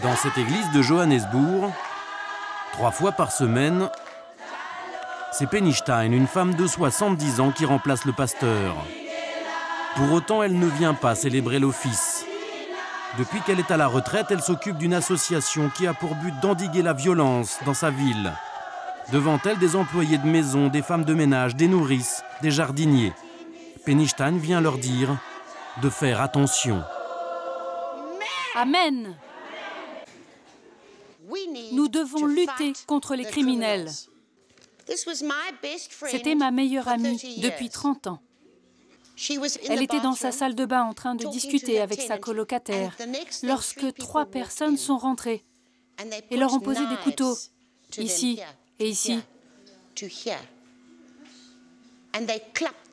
Dans cette église de Johannesburg, 3 fois par semaine, c'est Penny Stein, une femme de 70 ans, qui remplace le pasteur. Pour autant, elle ne vient pas célébrer l'office. Depuis qu'elle est à la retraite, elle s'occupe d'une association qui a pour but d'endiguer la violence dans sa ville. Devant elle, des employés de maison, des femmes de ménage, des nourrices, des jardiniers. Penny Stein vient leur dire de faire attention. Amen. Nous devons lutter contre les criminels. C'était ma meilleure amie depuis 30 ans. Elle était dans sa salle de bain en train de discuter avec sa colocataire lorsque 3 personnes sont rentrées et leur ont posé des couteaux, ici et ici. Et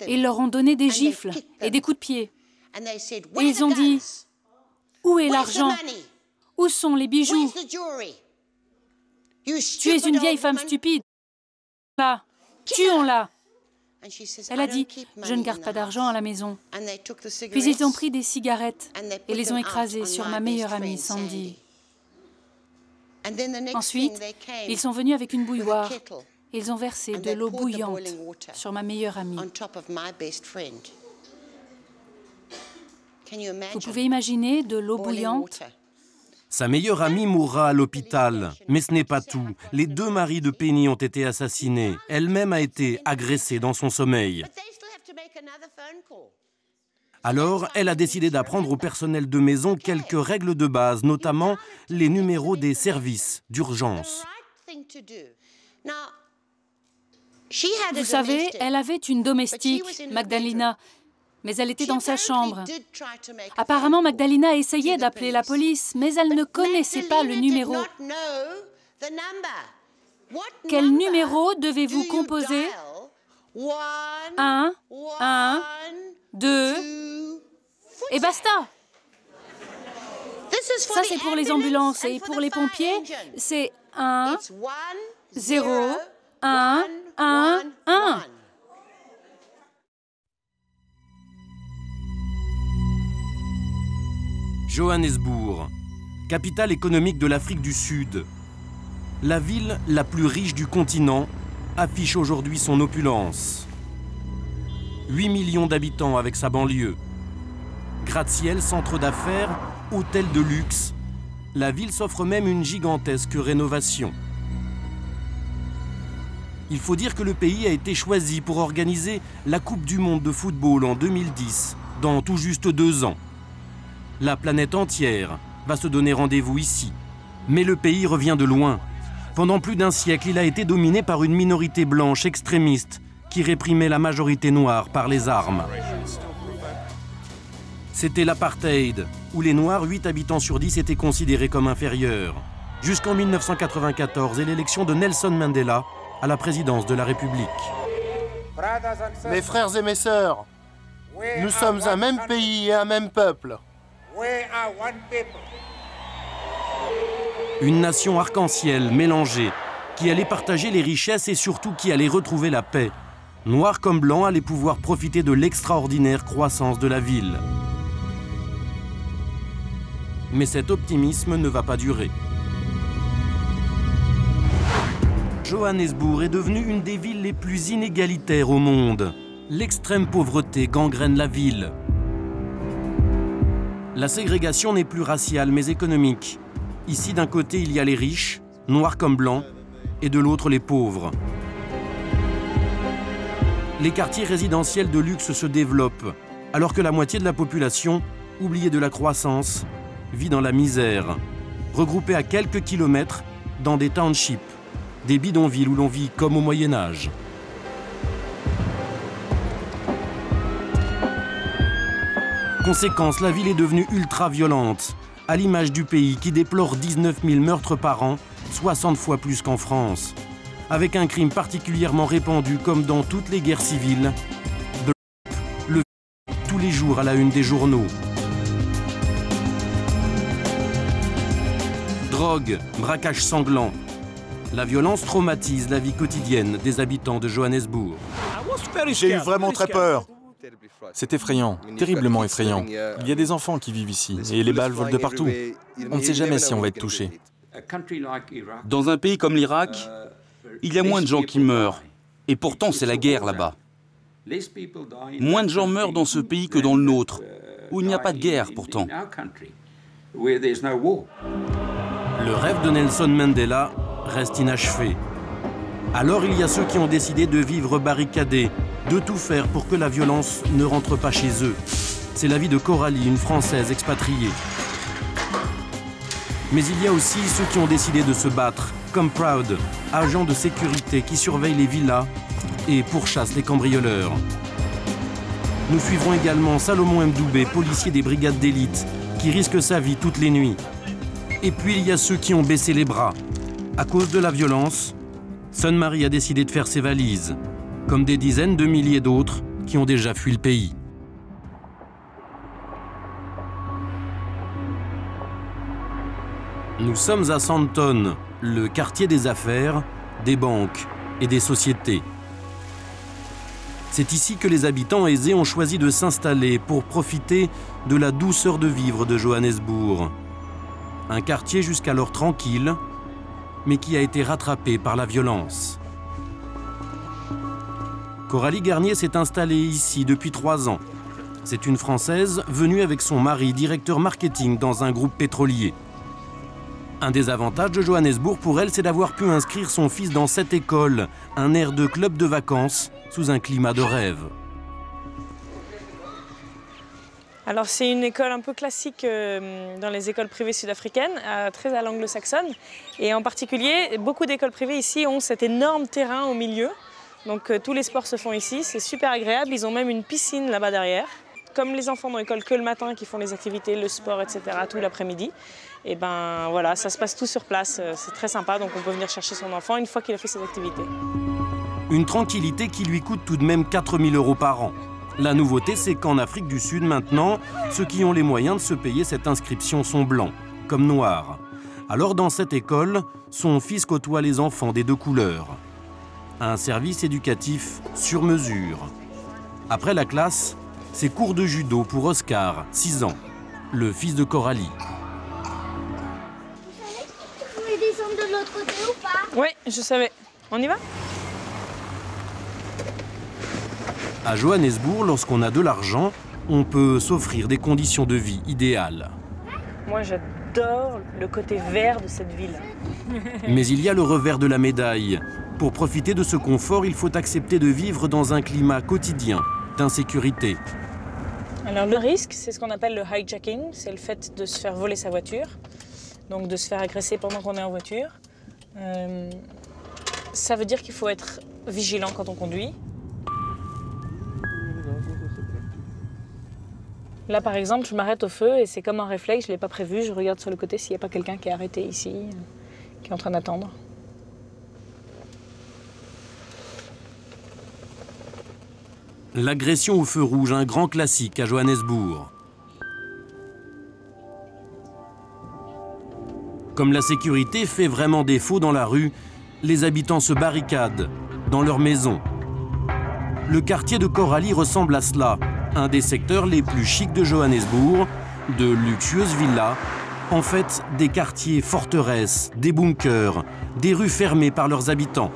ils leur ont donné des gifles et des coups de pied. Et ils ont dit, « Où est l'argent? Où sont les bijoux? Tu es une vieille femme stupide. Là, tuons-la. » Elle a dit, « Je ne garde pas d'argent à la maison. » Puis ils ont pris des cigarettes et les ont écrasées sur ma meilleure amie, Sandy. Ensuite, ils sont venus avec une bouilloire et ils ont versé de l'eau bouillante sur ma meilleure amie. Vous pouvez imaginer de l'eau bouillante? Sa meilleure amie mourra à l'hôpital. Mais ce n'est pas tout. Les 2 maris de Penny ont été assassinés. Elle-même a été agressée dans son sommeil. Alors, elle a décidé d'apprendre au personnel de maison quelques règles de base, notamment les numéros des services d'urgence. Vous savez, elle avait une domestique, Magdalena, mais elle était dans sa chambre. Apparemment, Magdalena essayait d'appeler la police, mais elle ne connaissait pas le numéro. Quel numéro devez-vous composer? 1, 1, 2, et basta! Ça, c'est pour les ambulances, et pour les pompiers, c'est 1, 0, 1, 1, 1. Johannesburg, capitale économique de l'Afrique du Sud. La ville la plus riche du continent affiche aujourd'hui son opulence. 8 millions d'habitants avec sa banlieue. Gratte-ciel, centre d'affaires, hôtel de luxe. La ville s'offre même une gigantesque rénovation. Il faut dire que le pays a été choisi pour organiser la Coupe du monde de football en 2010, dans tout juste 2 ans. La planète entière va se donner rendez-vous ici. Mais le pays revient de loin. Pendant plus d'1 siècle, il a été dominé par une minorité blanche extrémiste qui réprimait la majorité noire par les armes. C'était l'apartheid, où les Noirs, 8 habitants sur 10, étaient considérés comme inférieurs. Jusqu'en 1994 et l'élection de Nelson Mandela à la présidence de la République. Mes frères et mes sœurs, nous sommes un même pays et un même peuple. Une nation arc-en-ciel mélangée, qui allait partager les richesses et surtout qui allait retrouver la paix. Noirs comme blancs allaient pouvoir profiter de l'extraordinaire croissance de la ville. Mais cet optimisme ne va pas durer. Johannesburg est devenue une des villes les plus inégalitaires au monde. L'extrême pauvreté gangrène la ville. La ségrégation n'est plus raciale mais économique. Ici, d'un côté, il y a les riches, noirs comme blancs, et de l'autre, les pauvres. Les quartiers résidentiels de luxe se développent, alors que la moitié de la population, oubliée de la croissance, vit dans la misère, regroupée à quelques kilomètres dans des townships, des bidonvilles où l'on vit comme au Moyen-Âge. Conséquence, la ville est devenue ultra-violente, à l'image du pays qui déplore 19 000 meurtres par an, 60 fois plus qu'en France, avec un crime particulièrement répandu comme dans toutes les guerres civiles, le tous les jours à la une des journaux. Drogue, braquage sanglant. La violence traumatise la vie quotidienne des habitants de Johannesburg. J'ai eu vraiment très peur. C'est effrayant, terriblement effrayant. Il y a des enfants qui vivent ici, et les balles volent de partout. On ne sait jamais si on va être touché. Dans un pays comme l'Irak, il y a moins de gens qui meurent. Et pourtant, c'est la guerre là-bas. Moins de gens meurent dans ce pays que dans le nôtre, où il n'y a pas de guerre pourtant. Le rêve de Nelson Mandela reste inachevé. Alors il y a ceux qui ont décidé de vivre barricadés, de tout faire pour que la violence ne rentre pas chez eux. C'est la vie de Coralie, une Française expatriée. Mais il y a aussi ceux qui ont décidé de se battre, comme Proud, agent de sécurité qui surveille les villas et pourchasse les cambrioleurs. Nous suivrons également Salomon Mdoubé, policier des brigades d'élite, qui risque sa vie toutes les nuits. Et puis il y a ceux qui ont baissé les bras. À cause de la violence, Sun-Marie a décidé de faire ses valises, comme des dizaines de milliers d'autres qui ont déjà fui le pays. Nous sommes à Sandton, le quartier des affaires, des banques et des sociétés. C'est ici que les habitants aisés ont choisi de s'installer pour profiter de la douceur de vivre de Johannesburg. Un quartier jusqu'alors tranquille, mais qui a été rattrapé par la violence. Coralie Garnier s'est installée ici depuis 3 ans. C'est une Française venue avec son mari, directeur marketing dans un groupe pétrolier. Un des avantages de Johannesburg pour elle, c'est d'avoir pu inscrire son fils dans cette école, un air de club de vacances, sous un climat de rêve. Alors c'est une école un peu classique dans les écoles privées sud-africaines, très à l'anglo-saxonne. Et en particulier, beaucoup d'écoles privées ici ont cet énorme terrain au milieu. Donc tous les sports se font ici, c'est super agréable. Ils ont même une piscine là-bas derrière. Comme les enfants n'ont l'école que le matin, qui font les activités, le sport, etc., tout l'après-midi, et ben voilà, ça se passe tout sur place. C'est très sympa, donc on peut venir chercher son enfant une fois qu'il a fait ses activités. Une tranquillité qui lui coûte tout de même 4 000 € par an. La nouveauté, c'est qu'en Afrique du Sud, maintenant, ceux qui ont les moyens de se payer cette inscription sont blancs, comme noirs. Alors dans cette école, son fils côtoie les enfants des 2 couleurs. Un service éducatif sur mesure. Après la classe, c'est cours de judo pour Oscar, 6 ans, le fils de Coralie. Vous pouvez descendre de l'autre côté ou pas? Oui, je savais. On y va? À Johannesburg, lorsqu'on a de l'argent, on peut s'offrir des conditions de vie idéales. Moi, j'adore le côté vert de cette ville. Mais il y a le revers de la médaille. Pour profiter de ce confort, il faut accepter de vivre dans un climat quotidien d'insécurité. Alors le risque, c'est ce qu'on appelle le hijacking, c'est le fait de se faire voler sa voiture, donc de se faire agresser pendant qu'on est en voiture. Ça veut dire qu'il faut être vigilant quand on conduit. Là par exemple, je m'arrête au feu et c'est comme un réflexe, je ne l'ai pas prévu, je regarde sur le côté s'il n'y a pas quelqu'un qui est arrêté ici, qui est en train d'attendre. L'agression au feu rouge, un grand classique à Johannesburg. Comme la sécurité fait vraiment défaut dans la rue, les habitants se barricadent dans leur maison. Le quartier de Coralie ressemble à cela, un des secteurs les plus chics de Johannesburg, de luxueuses villas, en fait des quartiers forteresses, des bunkers, des rues fermées par leurs habitants.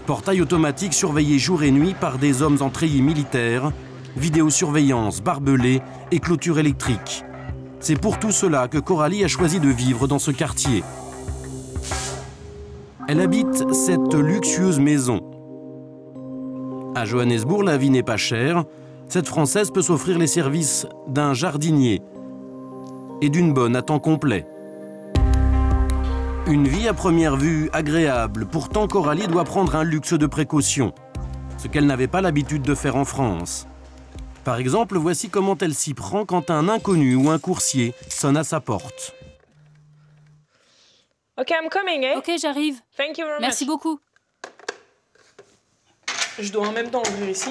Portail automatique surveillé jour et nuit par des hommes en treillis militaires, vidéosurveillance, barbelés et clôture électrique. C'est pour tout cela que Coralie a choisi de vivre dans ce quartier. Elle habite cette luxueuse maison. À Johannesburg, la vie n'est pas chère. Cette Française peut s'offrir les services d'un jardinier et d'une bonne à temps complet. Une vie à première vue agréable, pourtant Coralie doit prendre un luxe de précaution, ce qu'elle n'avait pas l'habitude de faire en France. Par exemple, voici comment elle s'y prend quand un inconnu ou un coursier sonne à sa porte. Ok, I'm coming, eh? Ok, j'arrive. Thank you very much. Merci beaucoup. Je dois en même temps ouvrir ici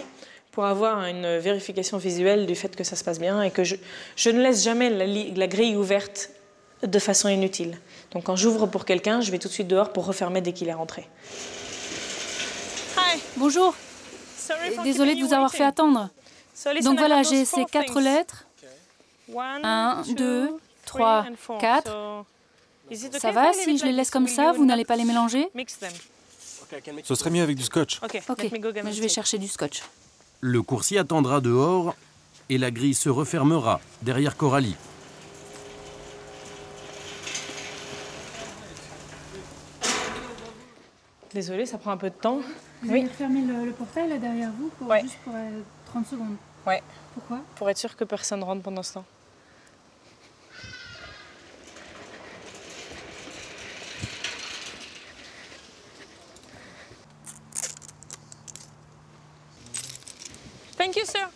pour avoir une vérification visuelle du fait que ça se passe bien et que je ne laisse jamais la grille ouverte de façon inutile. Donc quand j'ouvre pour quelqu'un, je vais tout de suite dehors pour refermer dès qu'il est rentré. Bonjour. Désolée de vous avoir fait attendre. Donc voilà, j'ai ces 4 lettres. 1, 2, 3, 4. Ça va si je les laisse comme ça? Vous n'allez pas les mélanger? Ce serait mieux avec du scotch. Ok, mais je vais chercher du scotch. Le coursier attendra dehors et la grille se refermera derrière Coralie. Désolée, ça prend un peu de temps. Vous allez fermer le portail là derrière vous juste pour 30 secondes. Ouais. Pourquoi? Pour être sûr que personne rentre pendant ce temps. Thank you, sir.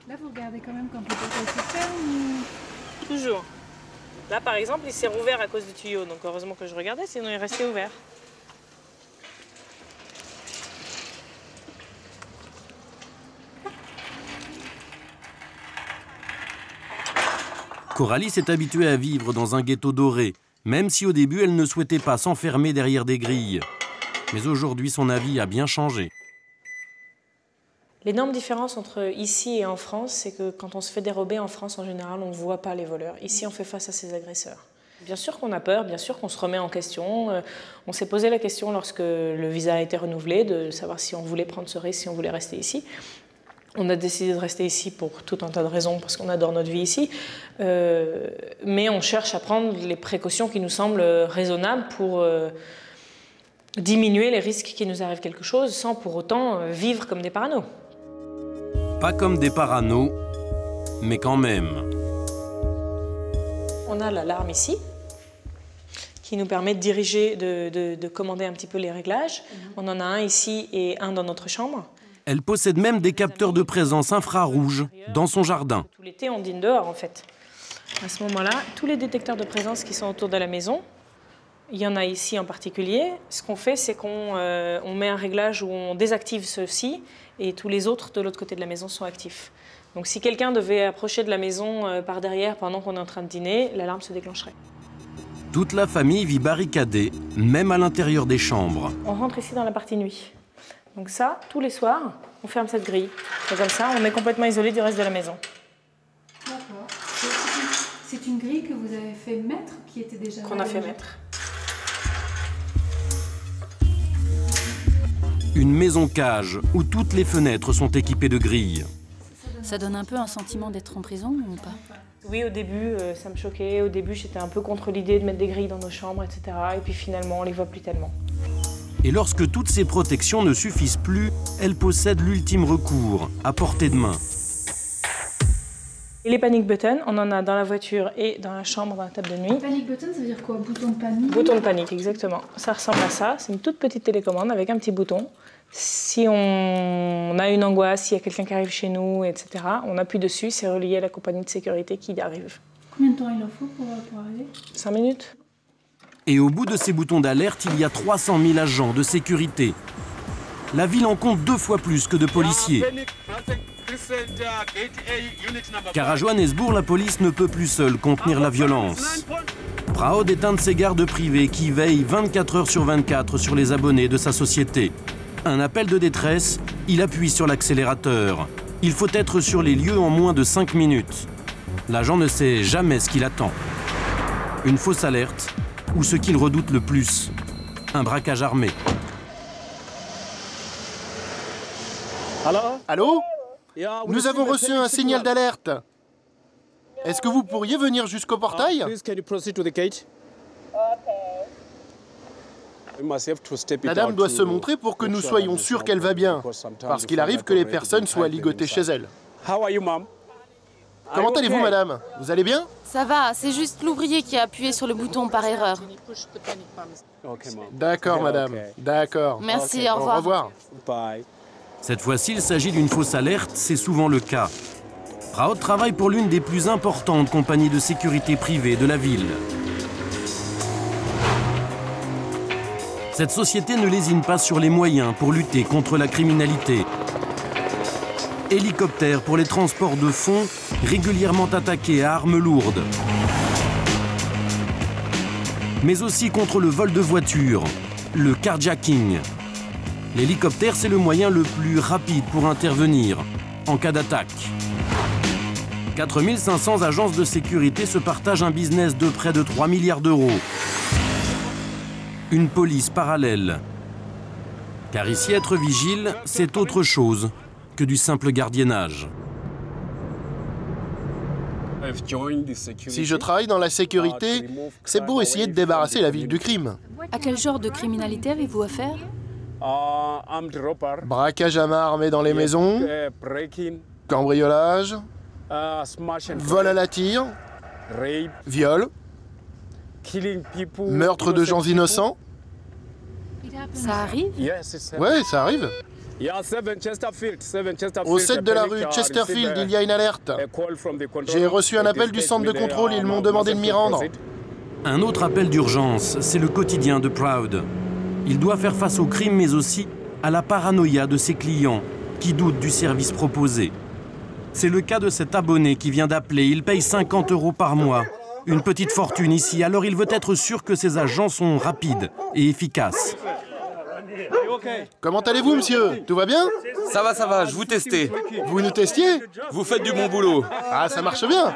Là, vous regardez quand même quand le portail se ferme ou... Toujours. Là, par exemple, il s'est rouvert à cause du tuyau, donc heureusement que je regardais, sinon il restait ouvert. Coralie s'est habituée à vivre dans un ghetto doré, même si au début elle ne souhaitait pas s'enfermer derrière des grilles. Mais aujourd'hui, son avis a bien changé. L'énorme différence entre ici et en France, c'est que quand on se fait dérober en France, en général, on ne voit pas les voleurs. Ici, on fait face à ces agresseurs. Bien sûr qu'on a peur, bien sûr qu'on se remet en question. On s'est posé la question lorsque le visa a été renouvelé, de savoir si on voulait prendre ce risque, si on voulait rester ici. On a décidé de rester ici pour tout un tas de raisons, parce qu'on adore notre vie ici. Mais on cherche à prendre les précautions qui nous semblent raisonnables pour diminuer les risques qu'il nous arrive quelque chose, sans pour autant vivre comme des parano. Pas comme des paranos, mais quand même. On a l'alarme ici, qui nous permet de diriger, de commander un petit peu les réglages. On en a un ici et un dans notre chambre. Elle possède même des capteurs de présence infrarouges dans son jardin. Tout l'été, on dîne dehors, en fait. À ce moment-là, tous les détecteurs de présence qui sont autour de la maison, il y en a ici en particulier. Ce qu'on fait, c'est qu'on met un réglage où on désactive ceux-ci et tous les autres de l'autre côté de la maison sont actifs. Donc si quelqu'un devait approcher de la maison par derrière pendant qu'on est en train de dîner, l'alarme se déclencherait. Toute la famille vit barricadée, même à l'intérieur des chambres. On rentre ici dans la partie nuit. Donc ça, tous les soirs, on ferme cette grille. Et comme ça, on est complètement isolé du reste de la maison. D'accord. C'est une grille que vous avez fait mettre, qui était déjà... Qu'on a fait mettre. Une maison cage où toutes les fenêtres sont équipées de grilles. Ça donne un peu un sentiment d'être en prison ou pas? Oui, au début, ça me choquait. Au début, j'étais un peu contre l'idée de mettre des grilles dans nos chambres, etc. Et puis finalement, on les voit plus tellement. Et lorsque toutes ces protections ne suffisent plus, elle possède l'ultime recours, à portée de main. Et les panic buttons, on en a dans la voiture et dans la chambre, dans la table de nuit. Panic button, ça veut dire quoi? Bouton de panique? Bouton de panique, exactement. Ça ressemble à ça. C'est une toute petite télécommande avec un petit bouton. Si on a une angoisse, s'il y a quelqu'un qui arrive chez nous, etc., on appuie dessus, c'est relié à la compagnie de sécurité qui y arrive. Combien de temps il en faut pour arriver? 5 minutes. Et au bout de ces boutons d'alerte, il y a 300 000 agents de sécurité. La ville en compte 2 fois plus que de policiers. Car à Johannesburg, la police ne peut plus seule contenir la violence. Praod est un de ces gardes privés qui veille 24 heures sur 24 sur les abonnés de sa société. Un appel de détresse, il appuie sur l'accélérateur. Il faut être sur les lieux en moins de 5 minutes. L'agent ne sait jamais ce qu'il attend. Une fausse alerte, ou ce qu'il redoute le plus, un braquage armé. Allô? Nous avons reçu un signal d'alerte. Est-ce que vous pourriez venir jusqu'au portail? La dame doit se montrer pour que nous soyons sûrs qu'elle va bien, parce qu'il arrive que les personnes soient ligotées chez elle. Comment allez-vous, madame? Vous allez bien? Ça va, c'est juste l'ouvrier qui a appuyé sur le bouton par erreur. D'accord, madame. D'accord. Merci, au revoir. Au revoir. Cette fois-ci, il s'agit d'une fausse alerte, c'est souvent le cas. Praod travaille pour l'une des plus importantes compagnies de sécurité privée de la ville. Cette société ne lésine pas sur les moyens pour lutter contre la criminalité. Hélicoptères pour les transports de fonds, régulièrement attaqués à armes lourdes. Mais aussi contre le vol de voitures, le carjacking. L'hélicoptère, c'est le moyen le plus rapide pour intervenir. en cas d'attaque. 4500 agences de sécurité se partagent un business de près de 3 milliards d'euros. Une police parallèle. Car ici, être vigile, c'est autre chose que du simple gardiennage. Si je travaille dans la sécurité, c'est pour essayer de débarrasser la ville du crime. À quel genre de criminalité avez-vous affaire? Braquage à main armée dans les maisons, cambriolage, vol à la tire, viol, meurtre de gens innocents. Ça arrive? Ouais, ça arrive. Au 7 de la rue Chesterfield, il y a une alerte. J'ai reçu un appel du centre de contrôle et ils m'ont demandé de m'y rendre. Un autre appel d'urgence, c'est le quotidien de Proud. Il doit faire face au crime, mais aussi à la paranoïa de ses clients qui doutent du service proposé. C'est le cas de cet abonné qui vient d'appeler. Il paye 50 € par mois. Une petite fortune ici, alors il veut être sûr que ses agents sont rapides et efficaces. Comment allez-vous, monsieur? Tout va bien? Ça va, je vous testais. Vous nous testiez? Vous faites du bon boulot. Ah, ça marche bien.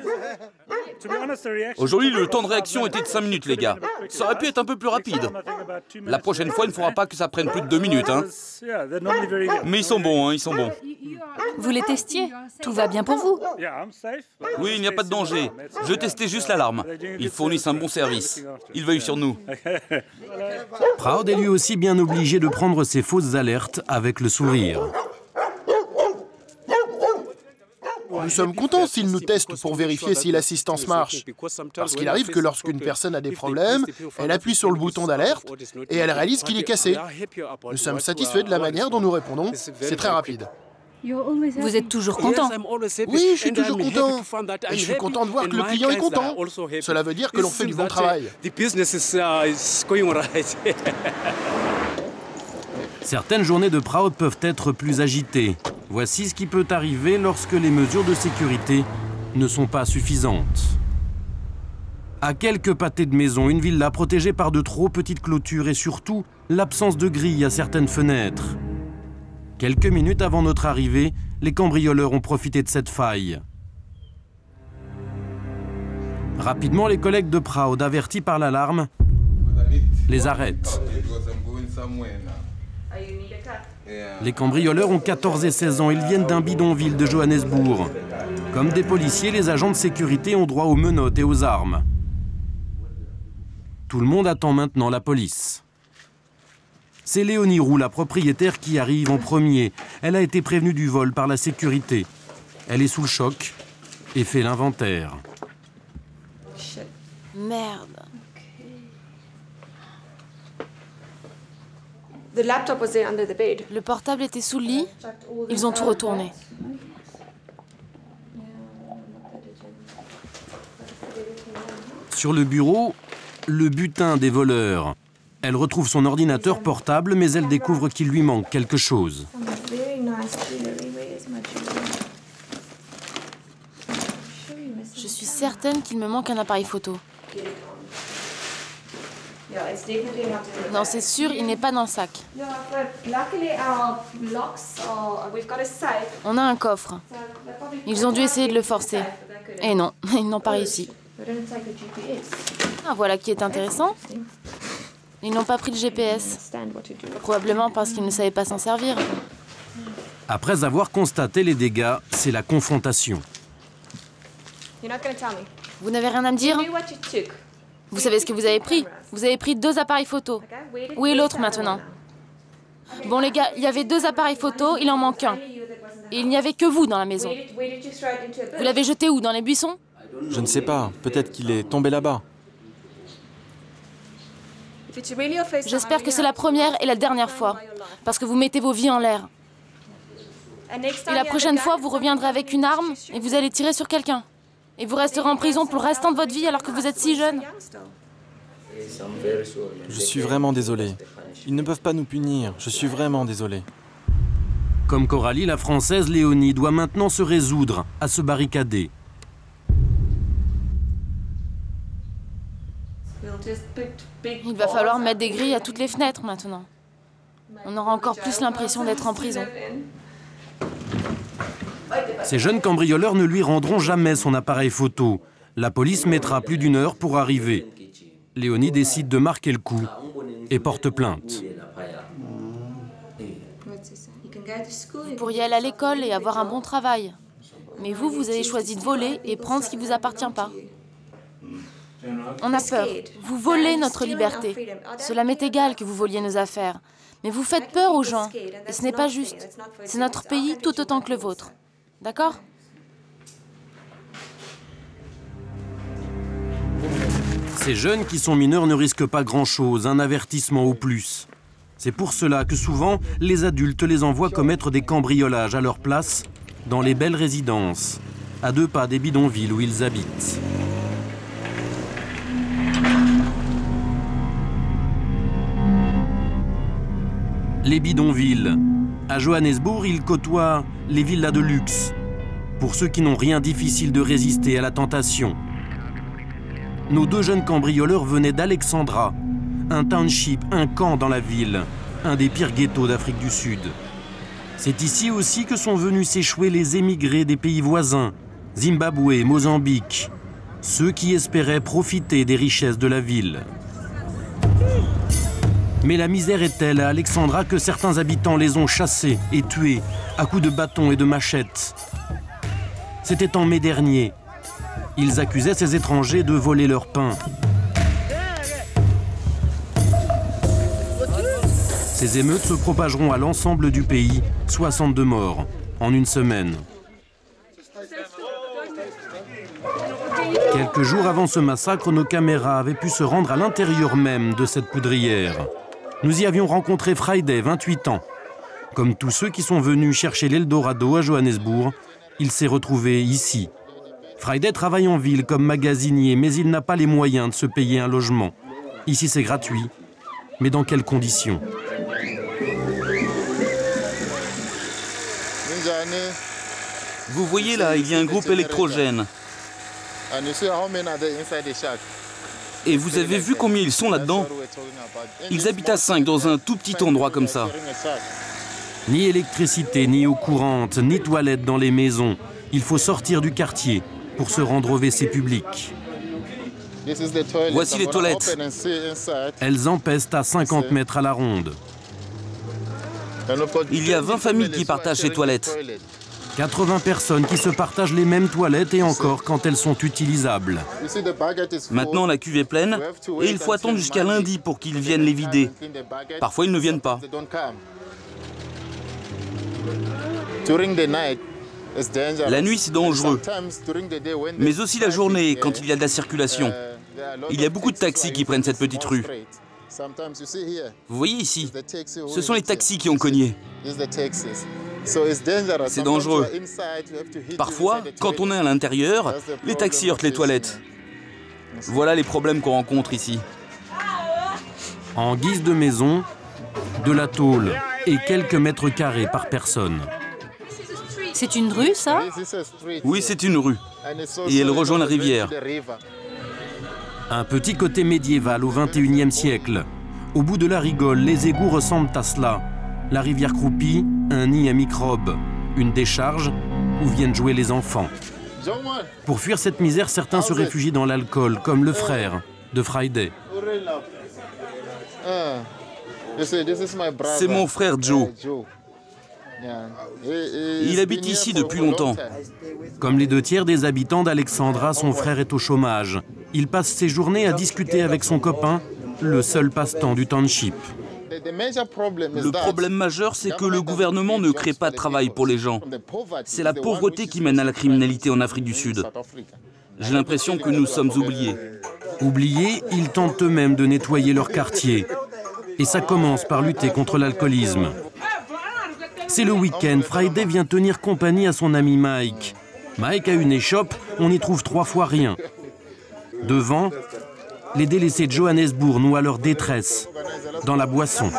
Aujourd'hui, le temps de réaction était de 5 minutes, les gars. Ça aurait pu être un peu plus rapide. La prochaine fois, il ne faudra pas que ça prenne plus de 2 minutes. Hein. Mais ils sont bons, ils sont bons. Vous les testiez? Tout va bien pour vous? Oui, il n'y a pas de danger. Je testais juste l'alarme. Ils fournissent un bon service. Ils veillent sur nous. Proud est lui aussi bien obligé de prendre ses fausses alertes avec le sourire. Nous sommes contents s'ils nous testent pour vérifier si l'assistance marche. Parce qu'il arrive que lorsqu'une personne a des problèmes, elle appuie sur le bouton d'alerte et elle réalise qu'il est cassé. Nous sommes satisfaits de la manière dont nous répondons. C'est très rapide. Vous êtes toujours content? Oui, je suis toujours content. Et je suis content de voir que le client est content. Cela veut dire que l'on fait du bon travail. Certaines journées de Proud peuvent être plus agitées. Voici ce qui peut arriver lorsque les mesures de sécurité ne sont pas suffisantes. À quelques pâtés de maison, une villa protégée par de trop petites clôtures et surtout l'absence de grilles à certaines fenêtres. Quelques minutes avant notre arrivée, les cambrioleurs ont profité de cette faille. Rapidement, les collègues de Proud, avertis par l'alarme, les arrêtent. Les cambrioleurs ont 14 et 16 ans. Ils viennent d'un bidonville de Johannesburg. Comme des policiers, les agents de sécurité ont droit aux menottes et aux armes. Tout le monde attend maintenant la police. C'est Léonie Roux, la propriétaire, qui arrive en premier. Elle a été prévenue du vol par la sécurité. Elle est sous le choc et fait l'inventaire. Merde. Le portable était sous le lit. Ils ont tout retourné. Sur le bureau, le butin des voleurs. Elle retrouve son ordinateur portable, mais elle découvre qu'il lui manque quelque chose. Je suis certaine qu'il me manque un appareil photo. Non, c'est sûr, il n'est pas dans le sac. On a un coffre. Ils ont dû essayer de le forcer. Et non, ils n'ont pas réussi. Ah, voilà qui est intéressant. Ils n'ont pas pris le GPS. Probablement parce qu'ils ne savaient pas s'en servir. Après avoir constaté les dégâts, c'est la confrontation. Vous n'avez rien à me dire? Vous savez ce que vous avez pris? Vous avez pris 2 appareils photo. Où est l'autre maintenant? Bon les gars, il y avait 2 appareils photo, il en manque un. Et il n'y avait que vous dans la maison. Vous l'avez jeté où? Dans les buissons? Je ne sais pas. Peut-être qu'il est tombé là-bas. J'espère que c'est la première et la dernière fois. Parce que vous mettez vos vies en l'air. Et la prochaine fois, vous reviendrez avec une arme et vous allez tirer sur quelqu'un. Et vous resterez en prison pour le restant de votre vie alors que vous êtes si jeune. Je suis vraiment désolé. Ils ne peuvent pas nous punir. Je suis vraiment désolé. Comme Coralie, la Française, Léonie doit maintenant se résoudre à se barricader. Il va falloir mettre des grilles à toutes les fenêtres maintenant. On aura encore plus l'impression d'être en prison. Ces jeunes cambrioleurs ne lui rendront jamais son appareil photo. La police mettra plus d'1 heure pour arriver. Léonie décide de marquer le coup et porte plainte. Vous pourriez aller à l'école et avoir un bon travail. Mais vous, vous avez choisi de voler et prendre ce qui ne vous appartient pas. On a peur. Vous volez notre liberté. Cela m'est égal que vous voliez nos affaires. Mais vous faites peur aux gens. Et ce n'est pas juste. C'est notre pays tout autant que le vôtre. D'accord ? Ces jeunes qui sont mineurs ne risquent pas grand-chose, un avertissement au plus. C'est pour cela que souvent, les adultes les envoient commettre des cambriolages à leur place dans les belles résidences, à 2 pas des bidonvilles où ils habitent. Les bidonvilles. À Johannesburg, ils côtoient les villas de luxe, pour ceux qui n'ont rien difficile de résister à la tentation. Nos 2 jeunes cambrioleurs venaient d'Alexandra, un township, un camp dans la ville, un des pires ghettos d'Afrique du Sud. C'est ici aussi que sont venus s'échouer les émigrés des pays voisins, Zimbabwe, Mozambique, ceux qui espéraient profiter des richesses de la ville. Mais la misère est telle à Alexandra que certains habitants les ont chassés et tués à coups de bâtons et de machettes. C'était en mai dernier. Ils accusaient ces étrangers de voler leur pain. Ces émeutes se propageront à l'ensemble du pays, 62 morts en 1 semaine. Quelques jours avant ce massacre, nos caméras avaient pu se rendre à l'intérieur même de cette poudrière. Nous y avions rencontré Friday, 28 ans. Comme tous ceux qui sont venus chercher l'Eldorado à Johannesburg, il s'est retrouvé ici. Friday travaille en ville comme magasinier, mais il n'a pas les moyens de se payer un logement. Ici, c'est gratuit. Mais dans quelles conditions ? Vous voyez là, il y a un groupe électrogène. Et vous avez vu combien ils sont là-dedans? Ils habitent à 5 dans un tout petit endroit comme ça. Ni électricité, ni eau courante, ni toilettes dans les maisons. Il faut sortir du quartier pour se rendre au WC public. Voici les toilettes. Elles empestent à 50 mètres à la ronde. Il y a 20 familles qui partagent ces toilettes. 80 personnes qui se partagent les mêmes toilettes et encore quand elles sont utilisables. Maintenant, la cuve est pleine et il faut attendre jusqu'à lundi pour qu'ils viennent les vider. Parfois, ils ne viennent pas. La nuit, c'est dangereux. Mais aussi la journée, quand il y a de la circulation. Il y a beaucoup de taxis qui prennent cette petite rue. Vous voyez ici, ce sont les taxis qui ont cogné. C'est dangereux. Parfois, quand on est à l'intérieur, les taxis heurtent les toilettes. Voilà les problèmes qu'on rencontre ici. En guise de maison, de la tôle et quelques mètres carrés par personne. C'est une rue, ça? Oui, c'est une rue. Et elle rejoint la rivière. Un petit côté médiéval au XXIe siècle. Au bout de la rigole, les égouts ressemblent à cela. La rivière croupie, un nid à microbes, une décharge où viennent jouer les enfants. Pour fuir cette misère, certains se réfugient dans l'alcool, comme le frère de Friday. C'est mon frère Joe. Il habite ici depuis longtemps. Comme les 2/3 des habitants d'Alexandra, son frère est au chômage. Il passe ses journées à discuter avec son copain, le seul passe-temps du township. Le problème majeur, c'est que le gouvernement ne crée pas de travail pour les gens. C'est la pauvreté qui mène à la criminalité en Afrique du Sud. J'ai l'impression que nous sommes oubliés. Oubliés, ils tentent eux-mêmes de nettoyer leur quartier. Et ça commence par lutter contre l'alcoolisme. C'est le week-end, Friday vient tenir compagnie à son ami Mike. Mike a une échoppe, on y trouve 3 fois rien. Devant, les délaissés de Johannesburg nouent leur détresse dans la boisson.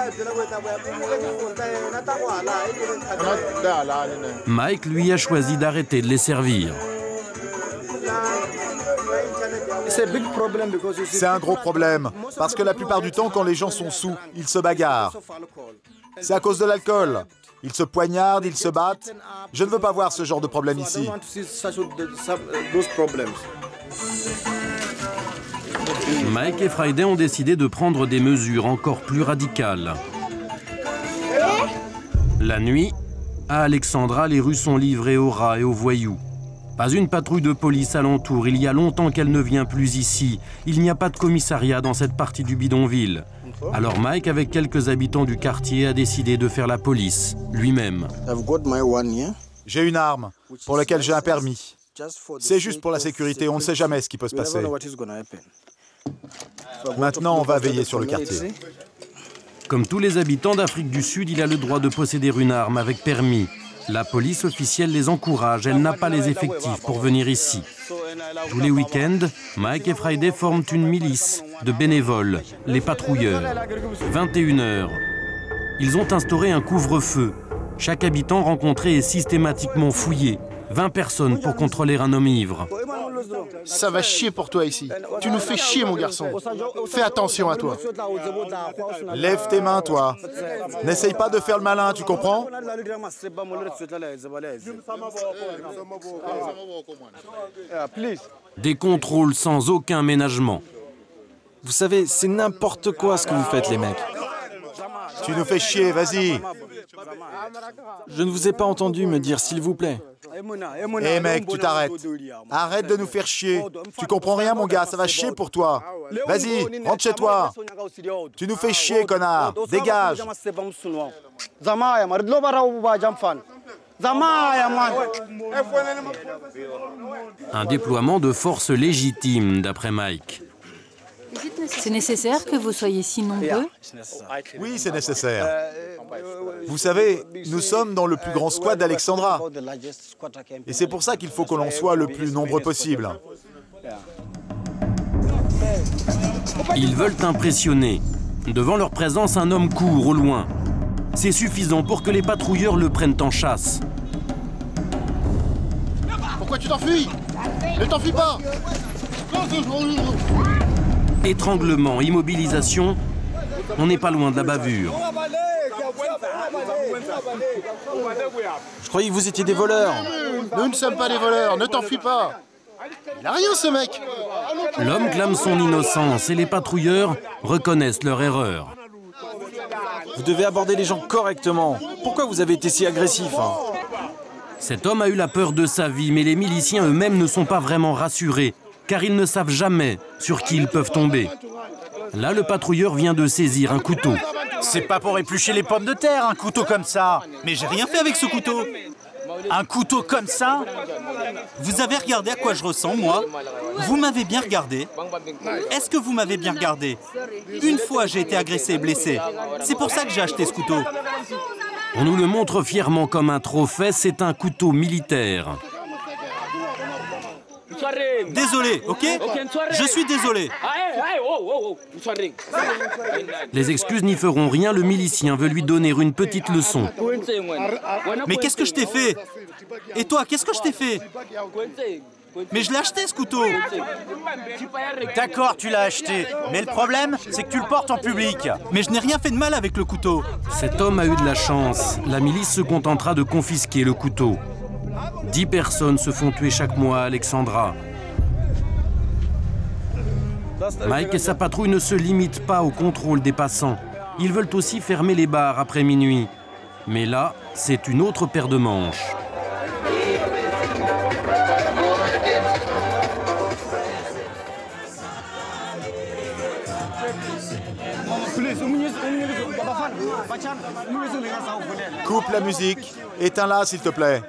Mike, lui, a choisi d'arrêter de les servir. C'est un gros problème, parce que la plupart du temps, quand les gens sont sous, ils se bagarrent. C'est à cause de l'alcool. Ils se poignardent, ils se battent. Je ne veux pas voir ce genre de problème ici. Mike et Friday ont décidé de prendre des mesures encore plus radicales. La nuit, à Alexandra, les rues sont livrées aux rats et aux voyous. Pas une patrouille de police alentour. Il y a longtemps qu'elle ne vient plus ici. Il n'y a pas de commissariat dans cette partie du bidonville. Alors Mike, avec quelques habitants du quartier, a décidé de faire la police, lui-même. J'ai une arme, pour laquelle j'ai un permis. C'est juste pour la sécurité, on ne sait jamais ce qui peut se passer. Maintenant, on va veiller sur le quartier. Comme tous les habitants d'Afrique du Sud, il a le droit de posséder une arme avec permis. La police officielle les encourage, elle n'a pas les effectifs pour venir ici. Tous les week-ends, Mike et Friday forment une milice de bénévoles, les patrouilleurs. 21h. Ils ont instauré un couvre-feu. Chaque habitant rencontré est systématiquement fouillé. 20 personnes pour contrôler un homme ivre. Ça va chier pour toi ici. Tu nous fais chier, mon garçon. Fais attention à toi. Lève tes mains, toi. N'essaye pas de faire le malin, tu comprends? Des contrôles sans aucun ménagement. Vous savez, c'est n'importe quoi ce que vous faites, les mecs. Tu nous fais chier, vas-y. Je ne vous ai pas entendu me dire s'il vous plaît. Hé mec, tu t'arrêtes. Arrête de nous faire chier. Tu comprends rien, mon gars, ça va chier pour toi. Vas-y, rentre chez toi. Tu nous fais chier, connard. Dégage. Un déploiement de force légitime, d'après Mike. C'est nécessaire que vous soyez si nombreux? Oui, c'est nécessaire. Vous savez, nous sommes dans le plus grand squat d'Alexandra. Et c'est pour ça qu'il faut que l'on soit le plus nombreux possible. Ils veulent impressionner. Devant leur présence, un homme court au loin. C'est suffisant pour que les patrouilleurs le prennent en chasse. Pourquoi tu t'enfuis? Ne t'enfuis pas! Étranglement, immobilisation, on n'est pas loin de la bavure. Je croyais que vous étiez des voleurs. Nous ne sommes pas des voleurs, ne t'enfuis pas. Il a rien, ce mec. L'homme clame son innocence et les patrouilleurs reconnaissent leur erreur. Vous devez aborder les gens correctement. Pourquoi vous avez été si agressif, hein? Cet homme a eu la peur de sa vie, mais les miliciens eux-mêmes ne sont pas vraiment rassurés, car ils ne savent jamais sur qui ils peuvent tomber. Là, le patrouilleur vient de saisir un couteau. C'est pas pour éplucher les pommes de terre, un couteau comme ça. Mais j'ai rien fait avec ce couteau. Un couteau comme ça? Vous avez regardé à quoi je ressemble, moi? Vous m'avez bien regardé? Est-ce que vous m'avez bien regardé? Une fois, j'ai été agressé et blessé. C'est pour ça que j'ai acheté ce couteau. On nous le montre fièrement comme un trophée, c'est un couteau militaire. Désolé, ok? Je suis désolé. Les excuses n'y feront rien, le milicien veut lui donner une petite leçon. Mais qu'est-ce que je t'ai fait? Et toi, qu'est-ce que je t'ai fait? Mais je l'ai acheté, ce couteau. D'accord, tu l'as acheté. Mais le problème, c'est que tu le portes en public. Mais je n'ai rien fait de mal avec le couteau. Cet homme a eu de la chance. La milice se contentera de confisquer le couteau. 10 personnes se font tuer chaque mois à Alexandra. Mike et sa patrouille ne se limitent pas au contrôle des passants. Ils veulent aussi fermer les bars après minuit. Mais là, c'est une autre paire de manches. Coupe la musique. Éteins-la, s'il te plaît.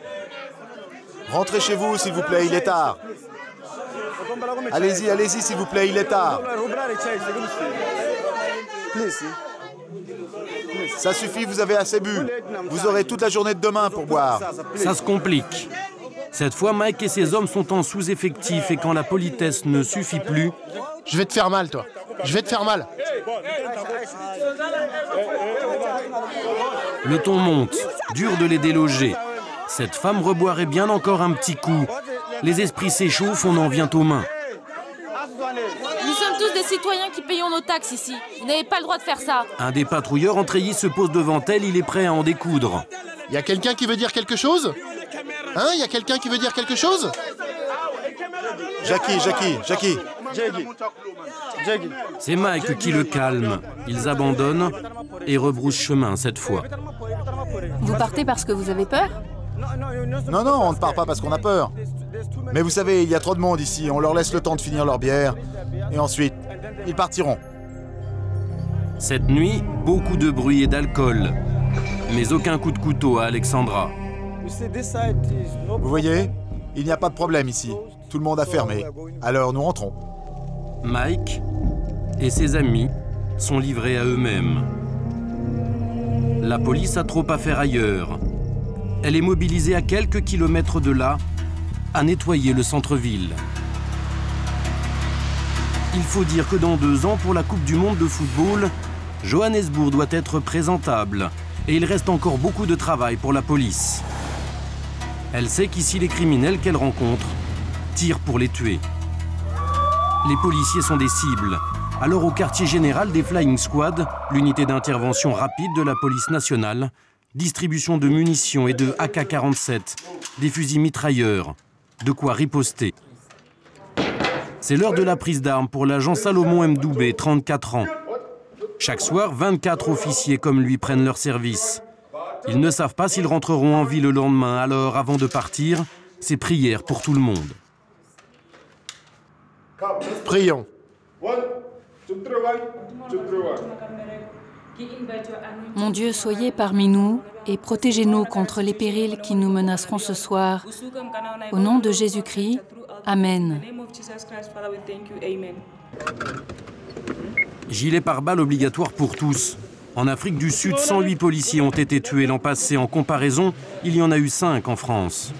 Rentrez chez vous, s'il vous plaît, il est tard. Allez-y, allez-y, s'il vous plaît, il est tard. Ça suffit, vous avez assez bu. Vous aurez toute la journée de demain pour boire. Ça se complique. Cette fois, Mike et ses hommes sont en sous-effectif et quand la politesse ne suffit plus... Je vais te faire mal, toi. Je vais te faire mal. Le ton monte. Dur de les déloger. Cette femme reboirait bien encore un petit coup. Les esprits s'échauffent, on en vient aux mains. Nous sommes tous des citoyens qui payons nos taxes ici. Vous n'avez pas le droit de faire ça. Un des patrouilleurs en treillis se pose devant elle, il est prêt à en découdre. Y a quelqu'un qui veut dire quelque chose? Hein? Y a quelqu'un qui veut dire quelque chose? Jackie. C'est Mike qui le calme. Ils abandonnent et rebroussent chemin cette fois. Vous partez parce que vous avez peur? Non, on ne part pas parce qu'on a peur. Mais vous savez, il y a trop de monde ici, on leur laisse le temps de finir leur bière. Et ensuite, ils partiront. Cette nuit, beaucoup de bruit et d'alcool. Mais aucun coup de couteau à Alexandra. Vous voyez, il n'y a pas de problème ici. Tout le monde a fermé. Alors nous rentrons. Mike et ses amis sont livrés à eux-mêmes. La police a trop à faire ailleurs. Elle est mobilisée à quelques kilomètres de là, à nettoyer le centre-ville. Il faut dire que dans 2 ans, pour la Coupe du Monde de football, Johannesburg doit être présentable. Et il reste encore beaucoup de travail pour la police. Elle sait qu'ici, les criminels qu'elle rencontre tirent pour les tuer. Les policiers sont des cibles. Alors au quartier général des Flying Squad, l'unité d'intervention rapide de la police nationale, distribution de munitions et de AK-47, des fusils mitrailleurs, de quoi riposter. C'est l'heure de la prise d'armes pour l'agent Salomon Mdoubé, 34 ans. Chaque soir, 24 officiers comme lui prennent leur service. Ils ne savent pas s'ils rentreront en vie le lendemain, alors avant de partir, c'est prière pour tout le monde. Prions. Mon Dieu, soyez parmi nous et protégez-nous contre les périls qui nous menaceront ce soir. Au nom de Jésus-Christ, Amen. Gilet pare-balles obligatoire pour tous. En Afrique du Sud, 108 policiers ont été tués l'an passé. En comparaison, il y en a eu 5 en France.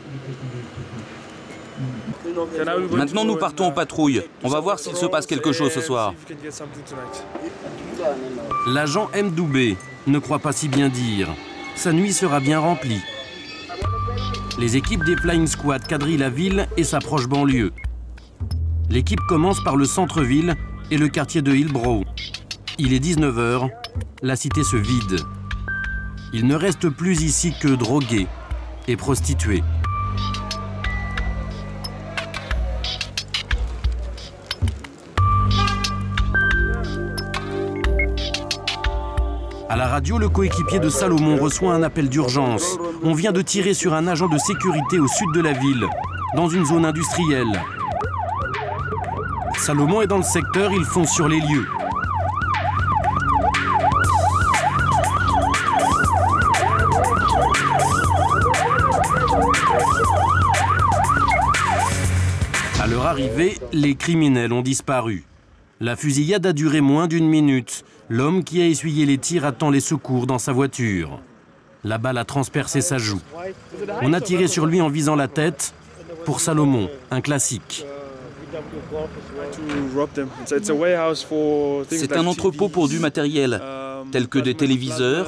Maintenant, nous partons en patrouille. On va voir s'il se passe quelque chose ce soir. L'agent Mdoubé ne croit pas si bien dire. Sa nuit sera bien remplie. Les équipes des Flying Squad quadrillent la ville et s'approchent banlieue. L'équipe commence par le centre-ville et le quartier de Hillbrow. Il est 19h, la cité se vide. Il ne reste plus ici que drogués et prostituées. À la radio, le coéquipier de Salomon reçoit un appel d'urgence. On vient de tirer sur un agent de sécurité au sud de la ville, dans une zone industrielle. Salomon est dans le secteur, ils foncent sur les lieux. À leur arrivée, les criminels ont disparu. La fusillade a duré moins d'1 minute. L'homme qui a essuyé les tirs attend les secours dans sa voiture. La balle a transpercé sa joue. On a tiré sur lui en visant la tête. Pour Salomon, un classique. C'est un entrepôt pour du matériel, tel que des téléviseurs,